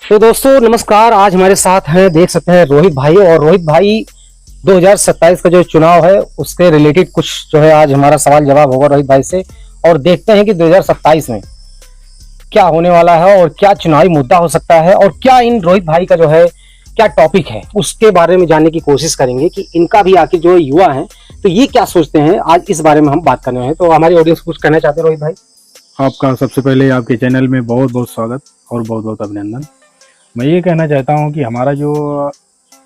तो दोस्तों नमस्कार। आज हमारे साथ हैं, देख सकते हैं, रोहित भाई। और रोहित भाई 2027 का जो चुनाव है उसके रिलेटेड कुछ जो है आज हमारा सवाल जवाब होगा रोहित भाई से। और देखते हैं कि 2027 में क्या होने वाला है और क्या चुनावी मुद्दा हो सकता है और क्या इन रोहित भाई का जो है क्या टॉपिक है उसके बारे में जानने की कोशिश करेंगे कि इनका भी आखिर जो युवा है तो ये क्या सोचते हैं। आज इस बारे में हम बात करने हैं। तो हमारी ऑडियंस कुछ कहना चाहते हैं रोहित भाई? आपका सबसे पहले आपके चैनल में बहुत बहुत स्वागत और बहुत बहुत अभिनंदन। मैं ये कहना चाहता हूँ कि हमारा जो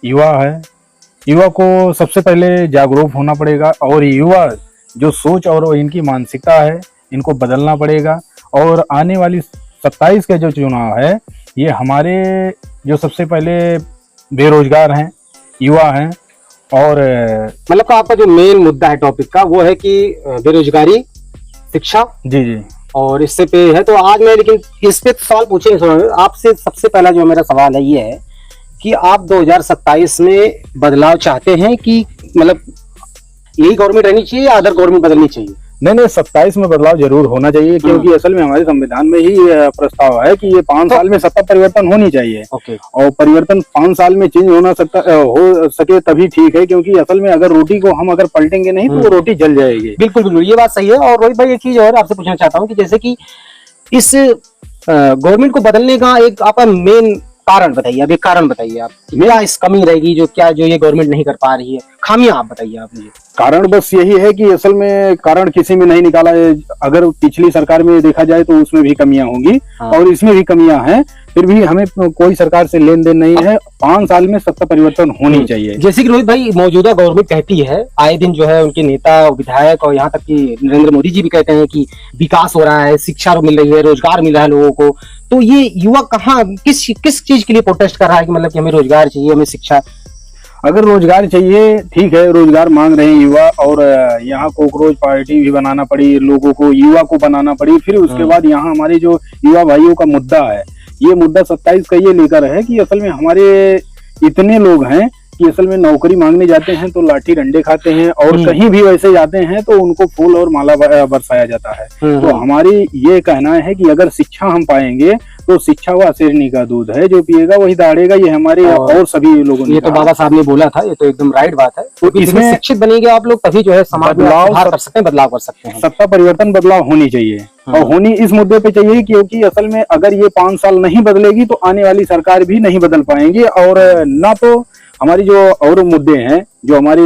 युवा है, युवा को सबसे पहले जागरूक होना पड़ेगा और युवा जो सोच और इनकी मानसिकता है इनको बदलना पड़ेगा। और आने वाली 27 का जो चुनाव है ये हमारे जो सबसे पहले बेरोजगार हैं, युवा हैं और मतलब आपका जो मेन मुद्दा है टॉपिक का वो है कि बेरोजगारी, शिक्षा। जी जी। और इससे पे है तो आज मैं लेकिन इस पे सवाल पूछे आपसे। सबसे पहला जो मेरा सवाल है ये है कि आप 2027 में बदलाव चाहते हैं कि मतलब यही गवर्नमेंट रहनी चाहिए या अदर गवर्नमेंट बदलनी चाहिए? नहीं, 27 में बदलाव जरूर होना चाहिए क्योंकि असल में हमारे संविधान में ही प्रस्ताव है कि ये 5 साल में सत्ता परिवर्तन होनी चाहिए। ओके। और परिवर्तन 5 साल में चेंज हो सके तभी ठीक है, क्योंकि असल में अगर रोटी को हम अगर पलटेंगे नहीं तो वो रोटी जल जाएगी। बिल्कुल बिल्कुल, ये बात सही है। और रोहित भाई एक चीज और आपसे पूछना चाहता हूँ कि जैसे कि इस गवर्नमेंट को बदलने का एक आपका मेन कारण बताइए। अब एक कारण बताइए आप, मेरा इस कमी रहेगी जो क्या जो ये गवर्नमेंट नहीं कर पा रही है, खामियां आप बताइए आप मुझे। कारण बस यही है कि असल में कारण किसी में नहीं निकाला है। अगर पिछली सरकार में देखा जाए तो उसमें भी कमियां होंगी और इसमें भी कमियां हैं, फिर भी हमें कोई सरकार से लेन देन नहीं है। 5 साल में सत्ता परिवर्तन होनी चाहिए। जैसे कि रोहित भाई मौजूदा गवर्नमेंट कहती है, आए दिन जो है उनके नेता विधायक और यहाँ तक कि नरेंद्र मोदी जी भी कहते हैं कि विकास हो रहा है, शिक्षा मिल रही है, रोजगार मिल रहा है लोगों को। तो ये युवा कहाँ किस चीज के लिए प्रोटेस्ट कर रहा है कि मतलब कि हमें रोजगार चाहिए, हमें शिक्षा? अगर रोजगार चाहिए, ठीक है, रोजगार मांग रहे हैं युवा और यहाँ कॉकरोच पार्टी भी बनाना पड़ी लोगों को, युवा को बनाना पड़ी। फिर उसके बाद यहाँ हमारे जो युवा भाइयों का मुद्दा है, ये मुद्दा 27 का ये लेकर है कि असल में हमारे इतने लोग हैं कि असल में नौकरी मांगने जाते हैं तो लाठी डंडे खाते हैं और कहीं भी वैसे जाते हैं तो उनको फूल और माला बरसाया जाता है। तो हमारी ये कहना है कि अगर शिक्षा हम पाएंगे तो शिक्षा व शेरनी का दूध है, जो पिएगा वही दाढ़ेगा। ये हमारे और सभी लोगों ने, ये तो बाबा साहब ने बोला था, ये तो एकदम राइट बात है। तो इसमें शिक्षित बनेंगे आप लोग तभी जो है समाज में सुधार कर सकते हैं, बदलाव कर सकते हैं। सत्ता परिवर्तन बदलाव होनी चाहिए और होनी इस मुद्दे पे चाहिए क्योंकि असल में अगर ये 5 साल नहीं बदलेगी तो आने वाली सरकार भी नहीं बदल पाएंगे। और ना तो हमारी जो और मुद्दे हैं, जो हमारी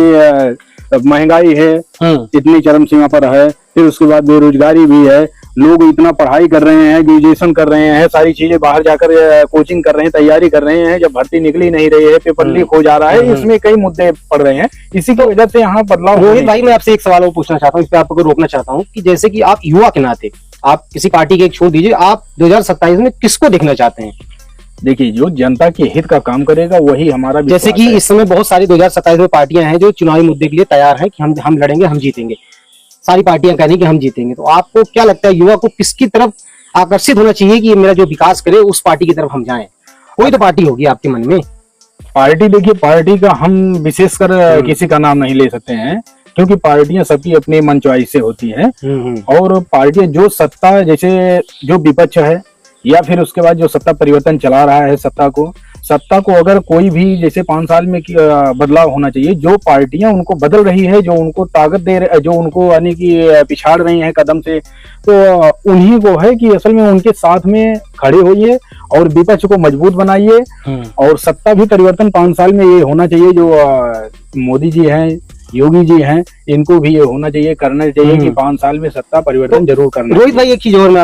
महंगाई है इतनी चरम सीमा पर है, फिर उसके बाद बेरोजगारी भी है। लोग इतना पढ़ाई कर रहे हैं, ग्रेजुएशन कर रहे हैं, सारी चीजें बाहर जाकर कोचिंग कर रहे हैं, तैयारी कर रहे हैं, जब भर्ती निकली नहीं रही है, पेपर लीक हो जा रहा है, इसमें कई मुद्दे पड़ रहे हैं। इसी की वजह से यहाँ बदलाव। रोहित भाई मैं आपसे एक सवाल और पूछना चाहता हूँ, इस पे आपको रोकना चाहता हूँ कि जैसे कि आप युवा के नाते, आप किसी पार्टी के एक छोड़ दीजिए, आप 2027 में किसको देखना चाहते हैं? देखिए, जो जनता के हित का काम करेगा वही हमारा। जैसे कि इस समय बहुत सारी 2027 में पार्टियां हैं जो चुनावी मुद्दे के लिए तैयार हैं कि हम लड़ेंगे, हम जीतेंगे। सारी पार्टियां कह रही हैं कि हम जीतेंगे। तो आपको क्या लगता है युवा को किसकी तरफ आकर्षित होना चाहिए कि मेरा जो विकास करे उस पार्टी की तरफ हम जाएं? कोई तो पार्टी होगी आपके मन में। पार्टी, देखिए, पार्टी का हम विशेषकर किसी का नाम नहीं ले सकते हैं क्योंकि पार्टियां सबकी अपनी मन चॉइस से होती हैं। और पार्टियां जो सत्ता, जैसे जो विपक्ष है या फिर उसके बाद जो सत्ता परिवर्तन चला रहा है, सत्ता को अगर कोई भी, जैसे 5 साल में बदलाव होना चाहिए, जो पार्टियां उनको बदल रही है, जो उनको ताकत दे रहे, जो उनको यानी कि पिछाड़ रही हैं कदम से, तो उन्हीं को है कि असल में उनके साथ में खड़े होइए और विपक्ष को मजबूत बनाइए। और सत्ता भी परिवर्तन 5 साल में ये होना चाहिए, जो मोदी जी हैं, योगी जी हैं, इनको भी ये होना चाहिए, करना चाहिए कि 5 साल में सत्ता परिवर्तन जरूर करना। रोहित भाई एक चीज और मैं